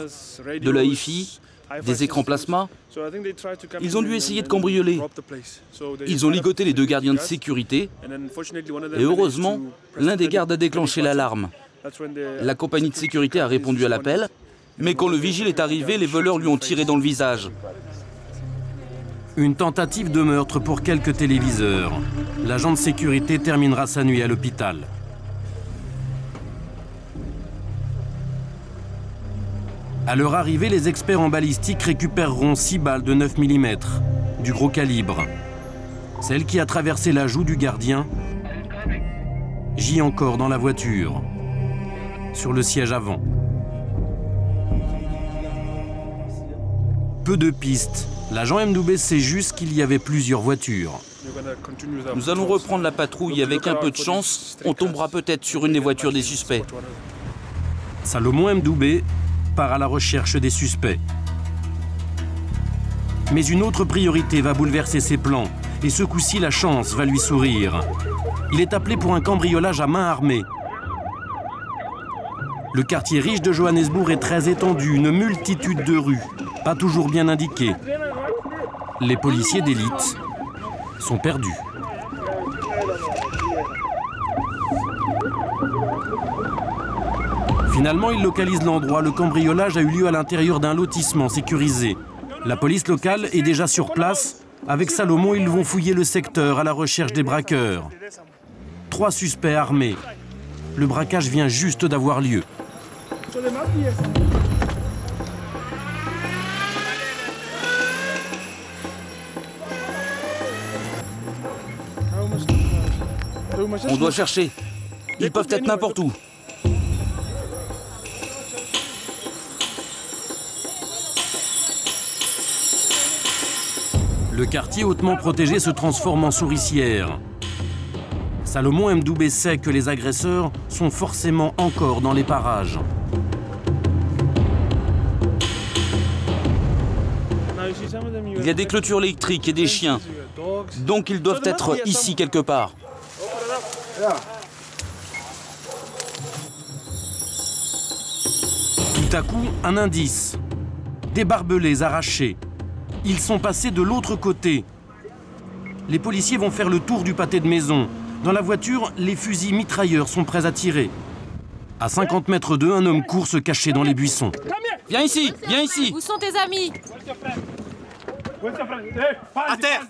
de la hi-fi, des écrans plasma. Ils ont dû essayer de cambrioler. Ils ont ligoté les 2 gardiens de sécurité. Et heureusement, l'un des gardes a déclenché l'alarme. La compagnie de sécurité a répondu à l'appel, mais quand le vigile est arrivé, les voleurs lui ont tiré dans le visage. Une tentative de meurtre pour quelques téléviseurs. L'agent de sécurité terminera sa nuit à l'hôpital. À leur arrivée, les experts en balistique récupéreront 6 balles de 9 mm, du gros calibre. Celle qui a traversé la joue du gardien gît encore dans la voiture, sur le siège avant. Peu de pistes. L'agent Mdoubé sait juste qu'il y avait plusieurs voitures. Nous allons reprendre la patrouille et avec un peu de chance, on tombera peut-être sur une des voitures des suspects. Salomon Mdoubé part à la recherche des suspects. Mais une autre priorité va bouleverser ses plans. Et ce coup-ci, la chance va lui sourire. Il est appelé pour un cambriolage à main armée. Le quartier riche de Johannesburg est très étendu, une multitude de rues, pas toujours bien indiquées. Les policiers d'élite sont perdus. Finalement, ils localisent l'endroit. Le cambriolage a eu lieu à l'intérieur d'un lotissement sécurisé. La police locale est déjà sur place. Avec Salomon, ils vont fouiller le secteur à la recherche des braqueurs. 3 suspects armés. Le braquage vient juste d'avoir lieu. On doit chercher. Ils peuvent être n'importe où. Le quartier hautement protégé se transforme en souricière. Salomon Mdoubé sait que les agresseurs sont forcément encore dans les parages. Il y a des clôtures électriques et des chiens. Donc ils doivent être ici quelque part. Tout à coup, un indice. Des barbelés arrachés. Ils sont passés de l'autre côté. Les policiers vont faire le tour du pâté de maison. Dans la voiture, les fusils mitrailleurs sont prêts à tirer. À 50 mètres d'eux, un homme court se cacher dans les buissons. Viens ici, viens ici. Où sont tes amis? À terre!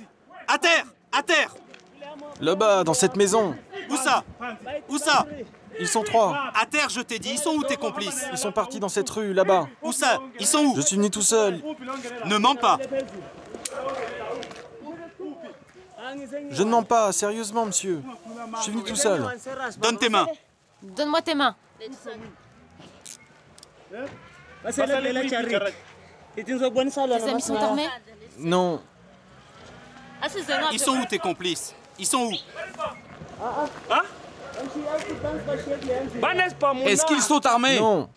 À terre! À terre! Là-bas, dans cette maison. Où ça? Où ça? Ils sont 3. À terre, je t'ai dit. Ils sont où tes complices? Ils sont partis dans cette rue, là-bas. Où ça? Ils sont où? Je suis venu tout seul. Ne mens pas. Je ne mens pas, sérieusement, monsieur. Je suis venu tout seul. Donne tes mains. Donne-moi tes mains. Tes amis sont armés? Non. Ils sont où tes complices? Ils sont où? Est-ce qu'ils sont armés? Non.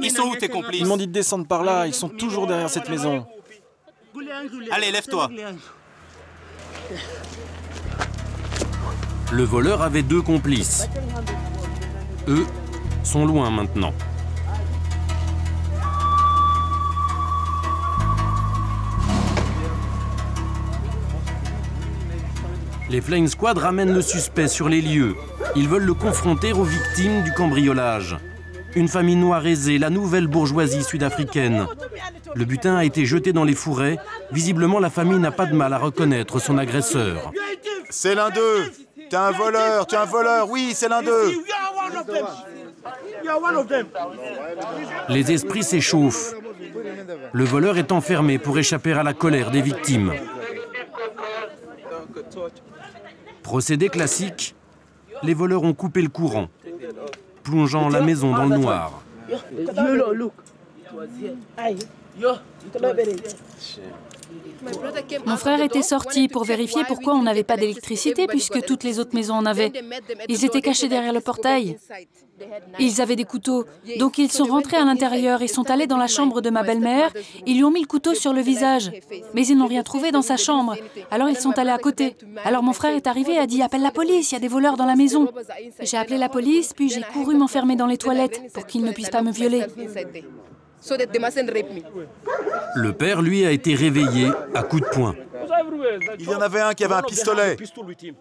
Ils sont où tes complices? Ils m'ont dit de descendre par là, ils sont toujours derrière cette maison. Allez, lève-toi. Le voleur avait 2 complices. Eux sont loin maintenant. Les Flying Squad ramènent le suspect sur les lieux. Ils veulent le confronter aux victimes du cambriolage. Une famille noire aisée, la nouvelle bourgeoisie sud-africaine. Le butin a été jeté dans les fourrés. Visiblement, la famille n'a pas de mal à reconnaître son agresseur. C'est l'un d'eux. T'es un voleur, oui, c'est l'un d'eux. Les esprits s'échauffent. Le voleur est enfermé pour échapper à la colère des victimes. Procédé classique, les voleurs ont coupé le courant, plongeant la maison dans le noir. Mon frère était sorti pour vérifier pourquoi on n'avait pas d'électricité puisque toutes les autres maisons en avaient. Ils étaient cachés derrière le portail. Ils avaient des couteaux. Donc ils sont rentrés à l'intérieur et sont allés dans la chambre de ma belle-mère. Ils lui ont mis le couteau sur le visage. Mais ils n'ont rien trouvé dans sa chambre. Alors ils sont allés à côté. Alors mon frère est arrivé et a dit « Appelle la police, il y a des voleurs dans la maison ». J'ai appelé la police, puis j'ai couru m'enfermer dans les toilettes pour qu'ils ne puissent pas me violer. Le père, lui, a été réveillé à coups de poing. Il y en avait un qui avait un pistolet.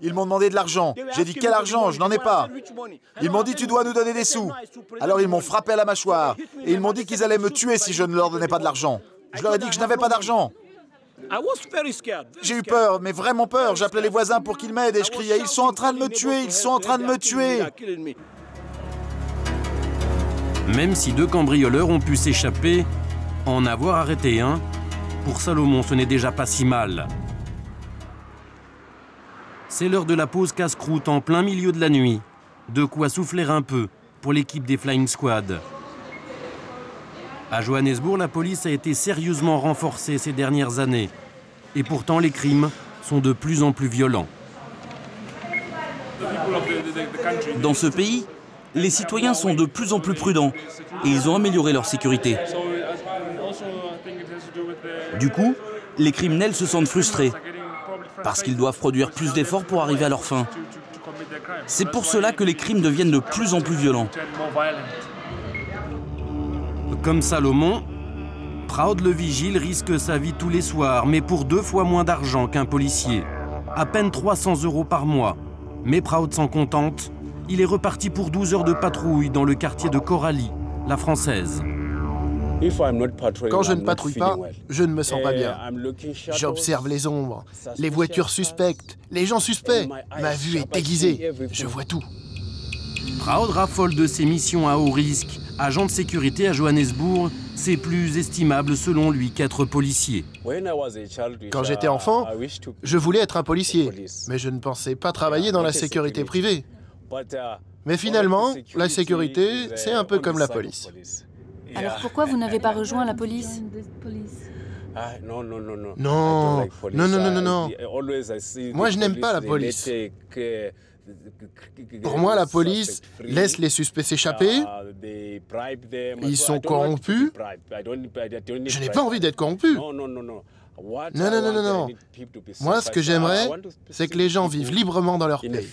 Ils m'ont demandé de l'argent. J'ai dit quel argent? Je n'en ai pas. Ils m'ont dit tu dois nous donner des sous. Alors ils m'ont frappé à la mâchoire. Et ils m'ont dit qu'ils allaient me tuer si je ne leur donnais pas de l'argent. Je leur ai dit que je n'avais pas d'argent. J'ai eu peur, mais vraiment peur. J'appelais les voisins pour qu'ils m'aident et je criais ils sont en train de me tuer, ils sont en train de me tuer. Même si 2 cambrioleurs ont pu s'échapper, en avoir arrêté un, pour Salomon, ce n'est déjà pas si mal. C'est l'heure de la pause casse-croûte en plein milieu de la nuit. De quoi souffler un peu pour l'équipe des Flying Squad. À Johannesburg, la police a été sérieusement renforcée ces dernières années. Et pourtant, les crimes sont de plus en plus violents. Dans ce pays, les citoyens sont de plus en plus prudents et ils ont amélioré leur sécurité. Du coup, les criminels se sentent frustrés parce qu'ils doivent produire plus d'efforts pour arriver à leur fin. C'est pour cela que les crimes deviennent de plus en plus violents. Comme Salomon, Proud le vigile risque sa vie tous les soirs, mais pour 2 fois moins d'argent qu'un policier. À peine 300 € par mois. Mais Proud s'en contente. Il est reparti pour 12 heures de patrouille dans le quartier de Coralie, la Française. Quand je ne patrouille pas, je ne me sens pas bien. J'observe les ombres, les voitures suspectes, les gens suspects. Ma vue est aiguisée, je vois tout. Proud raffole de ses missions à haut risque. Agent de sécurité à Johannesburg, c'est plus estimable selon lui qu'être policier. Quand j'étais enfant, je voulais être un policier, mais je ne pensais pas travailler dans la sécurité privée. Mais finalement, la sécurité, c'est un peu comme la police. Alors pourquoi vous n'avez pas rejoint la police? Non, non. Moi, je n'aime pas la police. Pour moi, la police laisse les suspects s'échapper. Ils sont corrompus. Je n'ai pas envie d'être corrompu. Non. Moi, ce que j'aimerais, c'est que les gens vivent librement dans leur pays.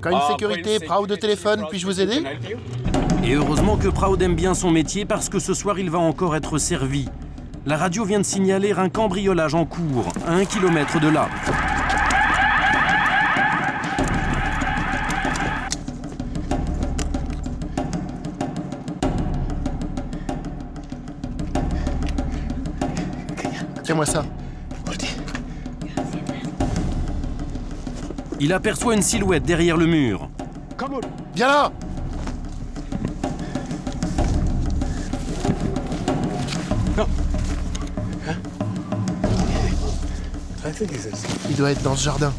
Quand une sécurité, Proud de téléphone, puis-je vous aider? Et heureusement que Proud aime bien son métier parce que ce soir, il va encore être servi. La radio vient de signaler un cambriolage en cours, à 1 kilomètre de là. Tiens-moi ça. Il aperçoit une silhouette derrière le mur. Viens là! Il doit être dans ce jardin.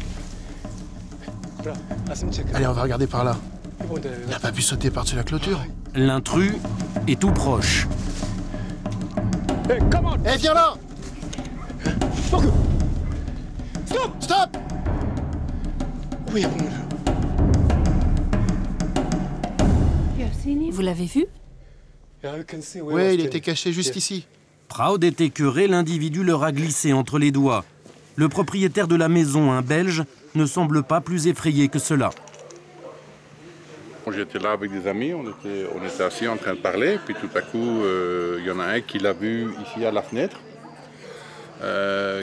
Allez, on va regarder par là. Il n'a pas pu sauter par-dessus la clôture. L'intrus est tout proche. Eh, viens là! Stop! Vous l'avez vu? Oui, il était caché juste ici. Proud est écœuré, l'individu leur a glissé entre les doigts. Le propriétaire de la maison, un Belge, ne semble pas plus effrayé que cela. J'étais là avec des amis, on était assis en train de parler, puis tout à coup, il y en a un qui l'a vu ici à la fenêtre,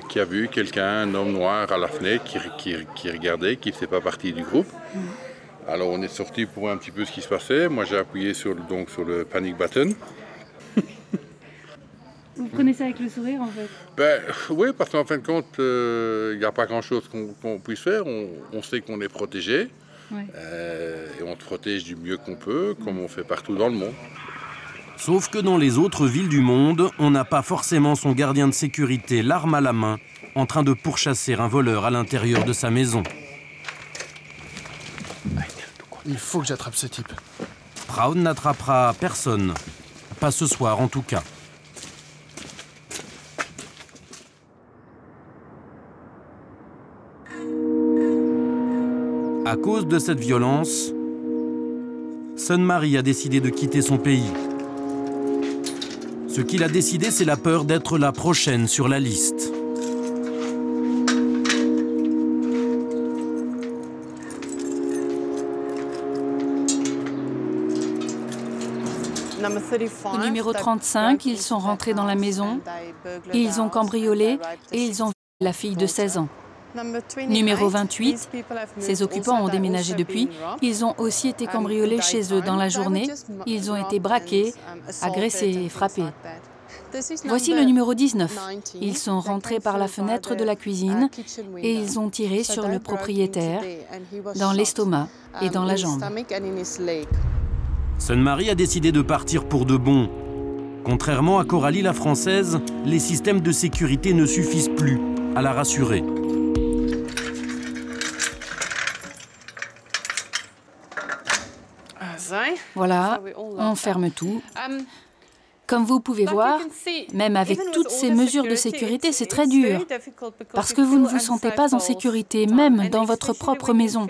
qui a vu quelqu'un, un homme noir à la fenêtre, qui regardait, qui ne faisait pas partie du groupe. Alors on est sorti pour voir un petit peu ce qui se passait. Moi j'ai appuyé sur le panic button. Vous connaissez avec le sourire en fait? Oui, parce qu'en fin de compte, il n'y a pas grand-chose qu'on puisse faire. On sait qu'on est protégé. Ouais. Et on se protège du mieux qu'on peut, comme on fait partout dans le monde. Sauf que dans les autres villes du monde, on n'a pas forcément son gardien de sécurité, l'arme à la main, en train de pourchasser un voleur à l'intérieur de sa maison. Il faut que j'attrape ce type. Proud n'attrapera personne. Pas ce soir, en tout cas. À cause de cette violence, Sun-Marie a décidé de quitter son pays. Ce qu'il a décidé, c'est la peur d'être la prochaine sur la liste. Au numéro 35, ils sont rentrés dans la maison, ils ont cambriolé et ils ont vu la fille de 16 ans. Numéro 28, ces occupants ont déménagé depuis. Ils ont aussi été cambriolés chez eux dans la journée. Ils ont été braqués, agressés et frappés. Voici le numéro 19. Ils sont rentrés par la fenêtre de la cuisine et ils ont tiré sur le propriétaire, dans l'estomac et dans la jambe. Sun-Marie a décidé de partir pour de bon. Contrairement à Coralie la Française, les systèmes de sécurité ne suffisent plus à la rassurer. Voilà, on ferme tout. Comme vous pouvez voir, même avec toutes ces mesures de sécurité, c'est très dur. Parce que vous ne vous sentez pas en sécurité, même dans votre propre maison.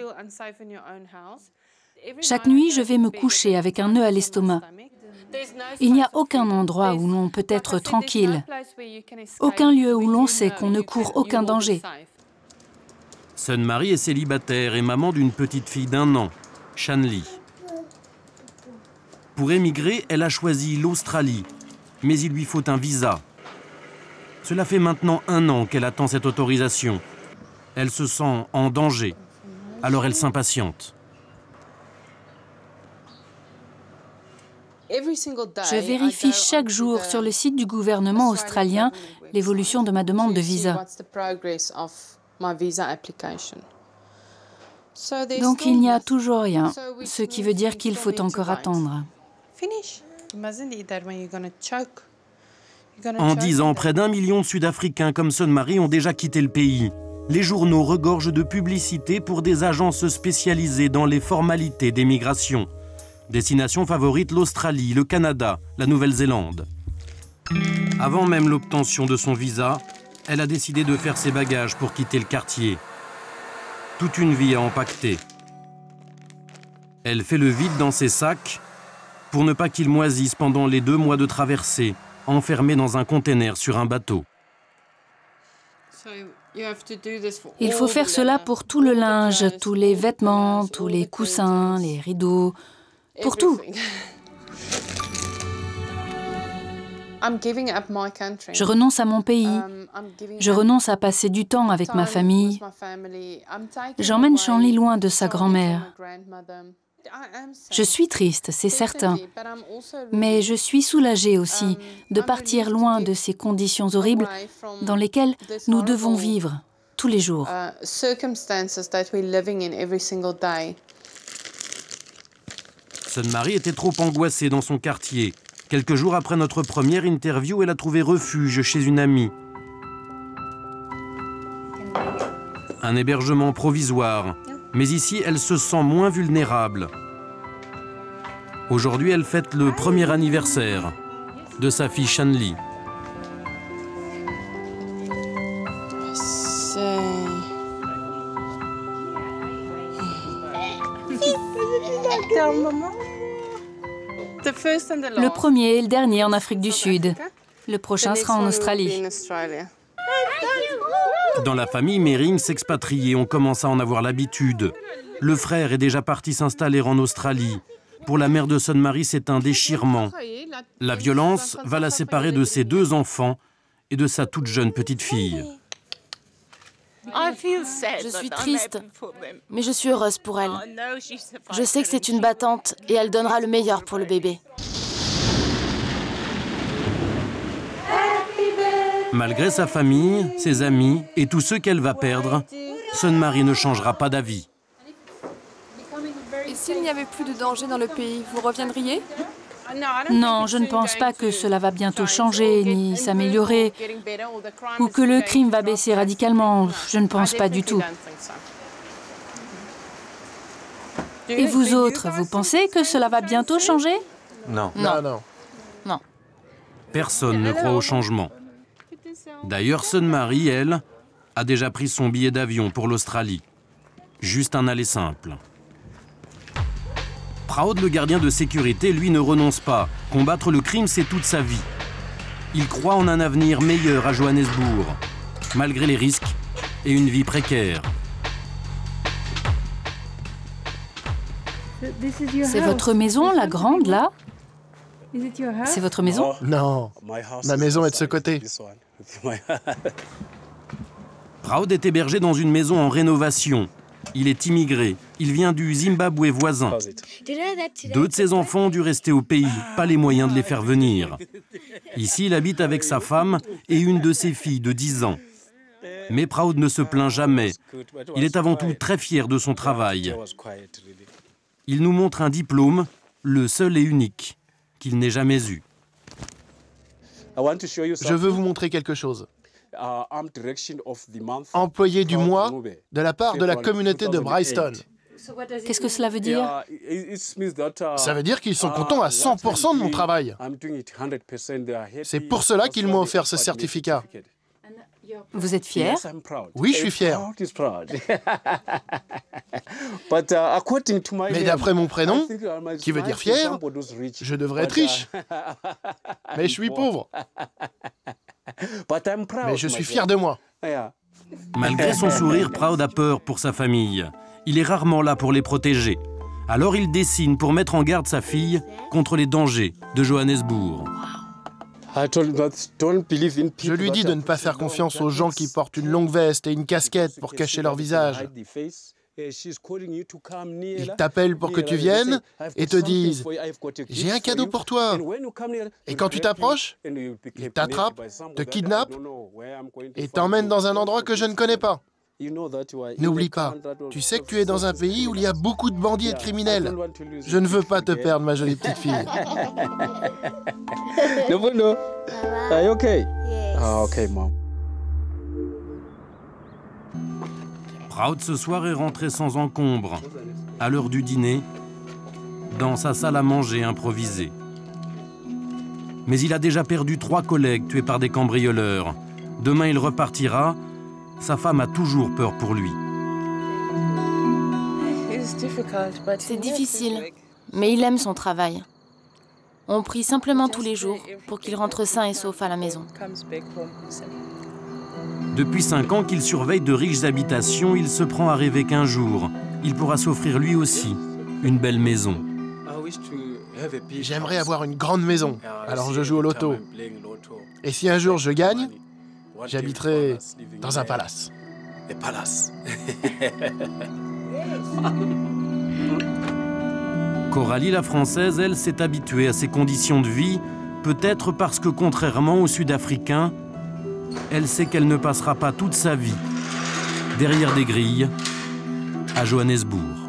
Chaque nuit, je vais me coucher avec un nœud à l'estomac. Il n'y a aucun endroit où l'on peut être tranquille. Aucun lieu où l'on sait qu'on ne court aucun danger. Sun-Marie est célibataire et maman d'une petite fille d'1 an, Shanli. Pour émigrer, elle a choisi l'Australie, mais il lui faut un visa. Cela fait maintenant 1 an qu'elle attend cette autorisation. Elle se sent en danger, alors elle s'impatiente. Je vérifie chaque jour sur le site du gouvernement australien l'évolution de ma demande de visa. Donc il n'y a toujours rien, ce qui veut dire qu'il faut encore attendre. En 10 ans, près d'1 million de Sud-Africains comme Sun-Marie ont déjà quitté le pays. Les journaux regorgent de publicités pour des agences spécialisées dans les formalités d'émigration. Destination favorite, l'Australie, le Canada, la Nouvelle-Zélande. Avant même l'obtention de son visa, elle a décidé de faire ses bagages pour quitter le quartier. Toute une vie à empaqueter. Elle fait le vide dans ses sacs pour ne pas qu'ils moisissent pendant les 2 mois de traversée, enfermés dans un conteneur sur un bateau. Il faut faire cela pour tout le linge, tous les vêtements, tous les coussins, les rideaux, pour tout. Je renonce à mon pays, je renonce à passer du temps avec ma famille. J'emmène Shanley loin de sa grand-mère. Je suis triste, c'est certain, mais je suis soulagée aussi de partir loin de ces conditions horribles dans lesquelles nous devons vivre tous les jours. Sun-Marie était trop angoissée dans son quartier. Quelques jours après notre première interview, elle a trouvé refuge chez une amie. Un hébergement provisoire. Mais ici, elle se sent moins vulnérable. Aujourd'hui, elle fête le 1er anniversaire de sa fille Shanley. Le premier et le dernier en Afrique du Sud. Le prochain sera en Australie. Dans la famille, Mering s'expatrie et on commence à en avoir l'habitude. Le frère est déjà parti s'installer en Australie. Pour la mère de Sun-Marie, c'est un déchirement. La violence va la séparer de ses 2 enfants et de sa toute jeune petite fille. Je suis triste, mais je suis heureuse pour elle. Je sais que c'est une battante et elle donnera le meilleur pour le bébé. Malgré sa famille, ses amis et tous ceux qu'elle va perdre, Sun-Marie ne changera pas d'avis. Et s'il n'y avait plus de danger dans le pays, vous reviendriez? Non, je ne pense pas que cela va bientôt changer ni s'améliorer, ou que le crime va baisser radicalement. Je ne pense pas du tout. Et vous autres, vous pensez que cela va bientôt changer? Non. Non. Personne ne croit au changement. D'ailleurs, Sun-Marie, elle, a déjà pris son billet d'avion pour l'Australie. Juste un aller simple. Proud, le gardien de sécurité, lui, ne renonce pas. Combattre le crime, c'est toute sa vie. Il croit en un avenir meilleur à Johannesburg, malgré les risques et une vie précaire. C'est votre maison, la grande, là? C'est votre maison? Non, ma maison est de ce côté. Proud est hébergé dans une maison en rénovation. Il est immigré. Il vient du Zimbabwe voisin. 2 de ses enfants ont dû rester au pays, pas les moyens de les faire venir. Ici, il habite avec sa femme et une de ses filles de 10 ans. Mais Proud ne se plaint jamais. Il est avant tout très fier de son travail. Il nous montre un diplôme, le seul et unique, qu'il n'ait jamais eu. Je veux vous montrer quelque chose. Employé du mois de la part de la communauté de Bryston. Qu'est-ce que cela veut dire? Ça veut dire qu'ils sont contents à 100% de mon travail. C'est pour cela qu'ils m'ont offert ce certificat. Vous êtes fier? Oui, je suis fier. Mais d'après mon prénom, qui veut dire fier, je devrais être riche. Mais je suis pauvre. Mais je suis fier de moi. Malgré son sourire, Proud a peur pour sa famille. Il est rarement là pour les protéger. Alors il dessine pour mettre en garde sa fille contre les dangers de Johannesburg. Je lui dis de ne pas faire confiance aux gens qui portent une longue veste et une casquette pour cacher leur visage. Ils t'appellent pour que tu viennes et te disent « J'ai un cadeau pour toi ». Et quand tu t'approches, ils t'attrapent, te kidnappent et t'emmènent dans un endroit que je ne connais pas. N'oublie pas, tu sais que tu es dans un pays où il y a beaucoup de bandits et de criminels. Je ne veux pas te perdre, ma jolie petite fille. Are you okay? Ah, okay, mom. Proud ce soir est rentré sans encombre, à l'heure du dîner, dans sa salle à manger improvisée. Mais il a déjà perdu 3 collègues tués par des cambrioleurs. Demain, il repartira. Sa femme a toujours peur pour lui. C'est difficile, mais il aime son travail. On prie simplement tous les jours pour qu'il rentre sain et sauf à la maison. Depuis 5 ans qu'il surveille de riches habitations, il se prend à rêver qu'un jour, il pourra s'offrir lui aussi une belle maison. J'aimerais avoir une grande maison, alors je joue au loto. Et si un jour je gagne, j'habiterai dans un palace. Coralie, la Française, elle, s'est habituée à ces conditions de vie, peut-être parce que, contrairement aux Sud-Africains, elle sait qu'elle ne passera pas toute sa vie derrière des grilles à Johannesburg.